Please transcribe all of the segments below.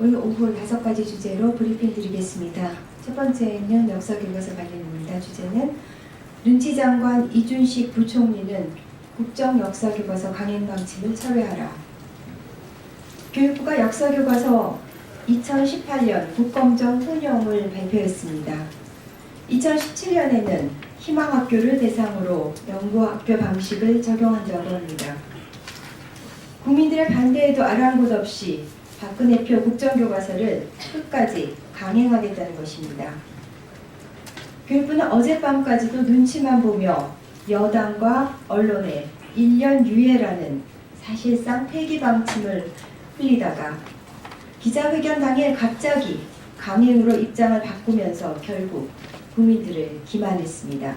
오늘 오후 5가지 주제로 브리핑 드리겠습니다. 첫 번째는 역사교과서 관련입니다. 주제는 눈치 장관 이준식 부총리는 국정역사교과서 강행 방침을 철회하라. 교육부가 역사교과서 2018년 국검정 혼용을 발표했습니다. 2017년에는 희망학교를 대상으로 연구학교 방식을 적용한다고 합니다. 국민들의 반대에도 아랑곳 없이 박근혜표 국정교과서를 끝까지 강행하겠다는 것입니다. 교육부는 어젯밤까지도 눈치만 보며 여당과 언론에 1년 유예라는 사실상 폐기 방침을 흘리다가 기자회견 당일 갑자기 강행으로 입장을 바꾸면서 결국 국민들을 기만했습니다.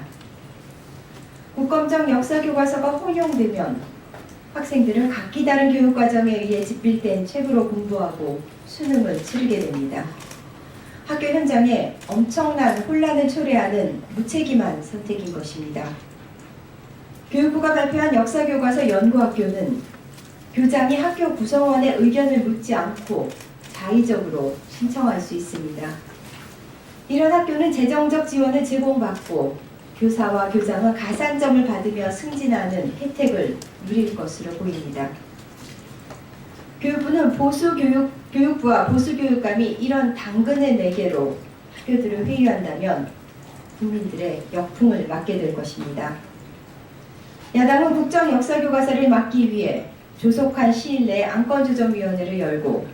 국검정 역사교과서가 혼용되면 학생들은 각기 다른 교육과정에 의해 집필된 책으로 공부하고 수능을 치르게 됩니다. 학교 현장에 엄청난 혼란을 초래하는 무책임한 선택인 것입니다. 교육부가 발표한 역사교과서 연구학교는 교장이 학교 구성원의 의견을 묻지 않고 자의적으로 신청할 수 있습니다. 이런 학교는 재정적 지원을 제공받고 교사와 교장은 가산점을 받으며 승진하는 혜택을 누릴 것으로 보입니다. 교육부는 교육부와 보수교육감이 이런 당근의 매개로 학교들을 회유한다면 국민들의 역풍을 맞게 될 것입니다. 야당은 국정역사교과서를 막기 위해 조속한 시일 내에 안건조정위원회를 열고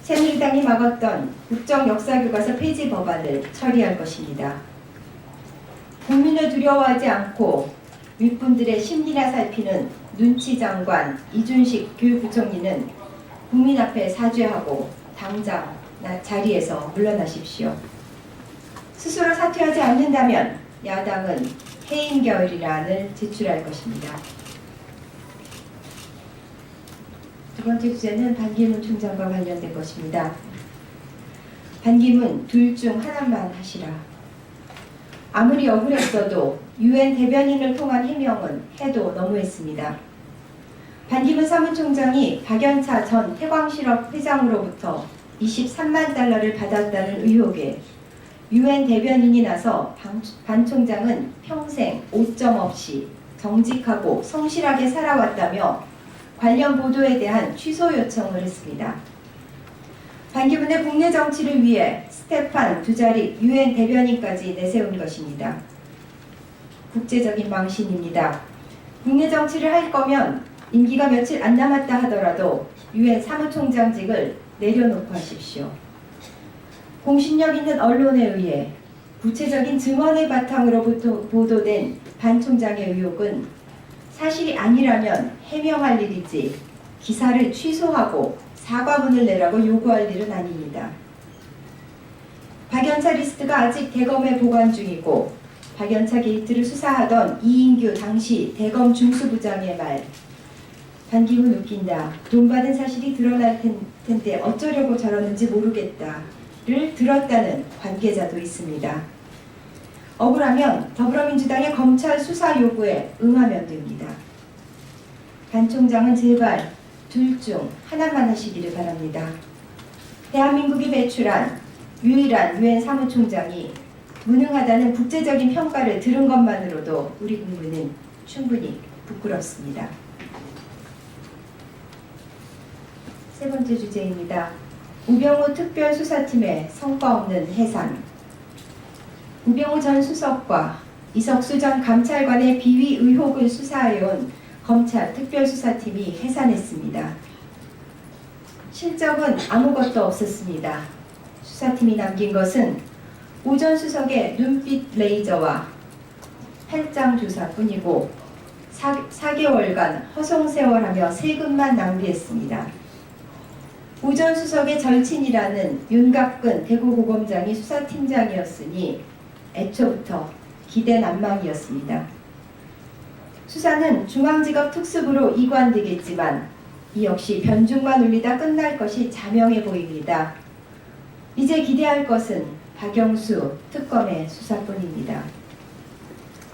새누리당이 막았던 국정역사교과서 폐지 법안을 처리할 것입니다. 국민을 두려워하지 않고 윗분들의 심리나 살피는 눈치 장관 이준식 교육부총리는 국민 앞에 사죄하고 당장 자리에서 물러나십시오. 스스로 사퇴하지 않는다면 야당은 해임 결의안을 제출할 것입니다. 두 번째 주제는 반기문 총장과 관련된 것입니다. 반기문 둘 중 하나만 하시라. 아무리 억울했어도 UN 대변인을 통한 해명은 해도 너무했습니다. 반기문 사무총장이 박연차 전 태광실업 회장으로부터 23만 달러를 받았다는 의혹에 UN 대변인이 나서 반 총장은 평생 오점 없이 정직하고 성실하게 살아왔다며 관련 보도에 대한 취소 요청을 했습니다. 반기문의 국내 정치를 위해 스테판 두자릭 UN 대변인까지 내세운 것입니다. 국제적인 망신입니다. 국내 정치를 할 거면 임기가 며칠 안 남았다 하더라도 UN 사무총장직을 내려놓고 하십시오. 공신력 있는 언론에 의해 구체적인 증언을 바탕으로 보도된 반 총장의 의혹은 사실이 아니라면 해명할 일이지 기사를 취소하고 사과문을 내라고 요구할 일은 아닙니다. 박연차 리스트가 아직 대검에 보관 중이고 박연차 게이트를 수사하던 이인규 당시 대검 중수부장의 말 반기문 웃긴다. 돈 받은 사실이 드러날 텐데 어쩌려고 저러는지 모르겠다를 들었다는 관계자도 있습니다. 억울하면 더불어민주당의 검찰 수사 요구에 응하면 됩니다. 반 총장은 제발 둘 중 하나만 하시기를 바랍니다. 대한민국이 배출한 유일한 UN 사무총장이 무능하다는 국제적인 평가를 들은 것만으로도 우리 국민은 충분히 부끄럽습니다. 세 번째 주제입니다. 우병우 특별수사팀의 성과 없는 해산. 우병우 전 수석과 이석수 전 감찰관의 비위 의혹을 수사해온 검찰 특별수사팀이 해산했습니다. 실적은 아무것도 없었습니다. 수사팀이 남긴 것은 오 전 수석의 눈빛 레이저와 팔짱 조사뿐이고 4개월간 허송세월하며 세금만 낭비했습니다. 오 전 수석의 절친이라는 윤갑근 대구고검장이 수사팀장이었으니 애초부터 기대난망이었습니다. 수사는 중앙지검 특수부로 이관되겠지만 이 역시 변죽만 울리다 끝날 것이 자명해 보입니다. 이제 기대할 것은 박영수 특검의 수사뿐입니다.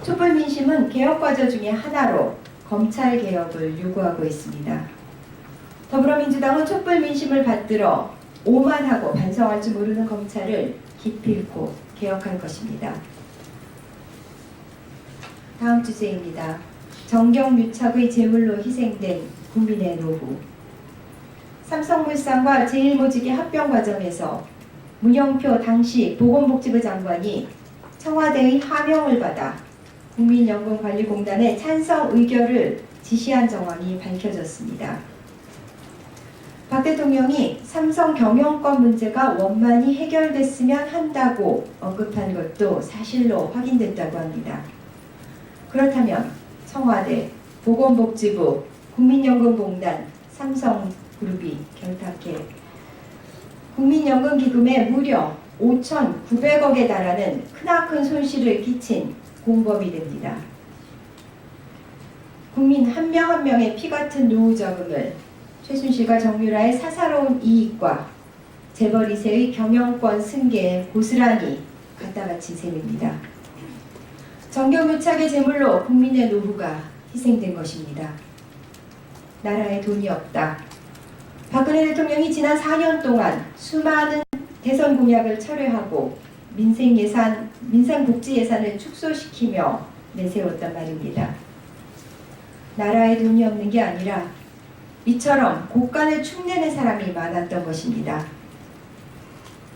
촛불민심은 개혁과제 중에 하나로 검찰개혁을 요구하고 있습니다. 더불어민주당은 촛불민심을 받들어 오만하고 반성할 줄 모르는 검찰을 기필코 개혁할 것입니다. 다음 주제입니다. 정경유착의 제물로 희생된 국민의 노후. 삼성물산과 제일모직의 합병 과정에서 문영표 당시 보건복지부 장관이 청와대의 하명을 받아 국민연금관리공단의 찬성 의결을 지시한 정황이 밝혀졌습니다. 박 대통령이 삼성 경영권 문제가 원만히 해결됐으면 한다고 언급한 것도 사실로 확인됐다고 합니다. 그렇다면 청와대, 보건복지부, 국민연금공단, 삼성그룹이 결탁해 국민연금기금에 무려 5,900억에 달하는 크나큰 손실을 끼친 공범이 됩니다. 국민 한 명 한 명의 피 같은 노후 자금을 최순실과 정유라의 사사로운 이익과 재벌 2세의 경영권 승계에 고스란히 갖다 바친 셈입니다. 정경유착의 제물로 국민의 노후가 희생된 것입니다. 나라에 돈이 없다. 박근혜 대통령이 지난 4년 동안 수많은 대선 공약을 철회하고 민생복지 예산을 축소시키며 내세웠단 말입니다. 나라에 돈이 없는 게 아니라 이처럼 곳간을 축내는 사람이 많았던 것입니다.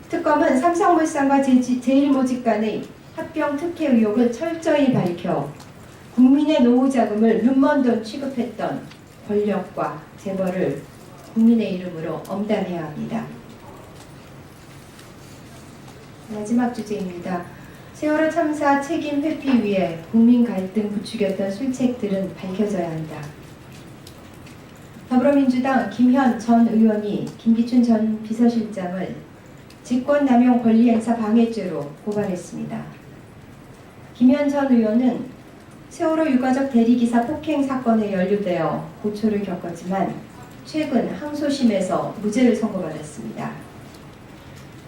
특검은 삼성물산과 제일모직 간의 합병 특혜 의혹을 철저히 밝혀 국민의 노후 자금을 눈먼 돈 취급했던 권력과 재벌을 국민의 이름으로 엄단해야 합니다. 마지막 주제입니다. 세월호 참사 책임 회피 위해 국민 갈등 부추겼던 술책들은 밝혀져야 한다. 더불어민주당 김현 전 의원이 김기춘 전 비서실장을 직권남용 권리행사 방해죄로 고발했습니다. 김현 전 의원은 세월호 유가족 대리기사 폭행 사건에 연루되어 고초를 겪었지만 최근 항소심에서 무죄를 선고받았습니다.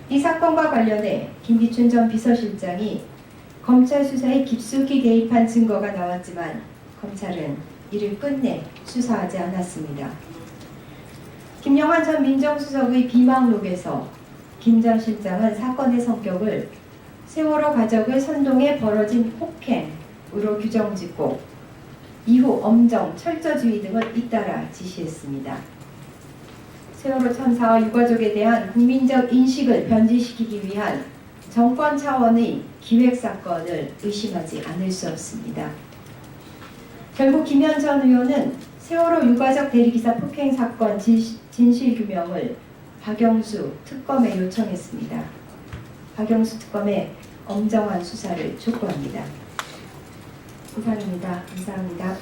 이 사건과 관련해 김기춘 전 비서실장이 검찰 수사에 깊숙이 개입한 증거가 나왔지만 검찰은 이를 끝내 수사하지 않았습니다. 김영환 전 민정수석의 비망록에서 김 전 실장은 사건의 성격을 세월호 가족을 선동해 벌어진 폭행으로 규정짓고 이후 엄정, 철저주의 등을 잇따라 지시했습니다. 세월호 참사와 유가족에 대한 국민적 인식을 변질시키기 위한 정권 차원의 기획사건을 의심하지 않을 수 없습니다. 결국 김현 전 의원은 세월호 유가족 대리기사 폭행 사건 진실규명을 박영수 특검에 요청했습니다. 박영수 특검의 엄정한 수사를 촉구합니다. 이상입니다. 감사합니다.